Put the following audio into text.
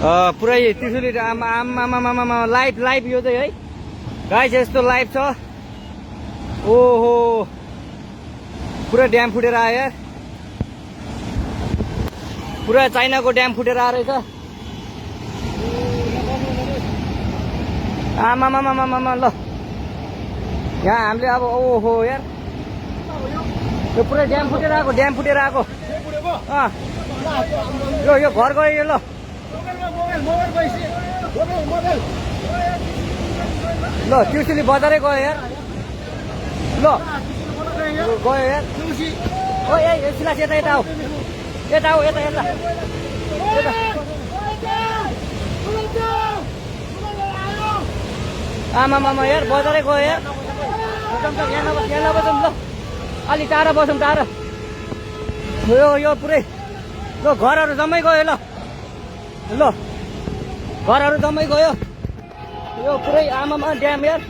पुरै त्रिशुली आमा live live यो चाहिँ है गाइस यस्तो लाइभ छ। ओहो पुरा ड्याम फुटेर आयो यार, पुरा चाइनाको ड्याम फुटेर आएर रहेछ। आमामामामामा ल यहाँ हामीले अब ओहो यार यो पुरै ड्याम फुटेर आएको, ड्याम फुटेर आएको। यो घर गयो यो। ल ल त्रिशुली बजारै गयो यार। ल गयो यार। ओ ए सिलास यता यता आऊ, यता आऊ, यता यता यता। आमामामा यार बजारै गयो यार। यहाँ नबसौँ ल, अलि टाढा बसौँ, टाढा। यो पुरै ल घरहरू जम्मै गयो। ल ल घरहरू जम्मै गयो। यो पुरै आमामा ड्याम यार।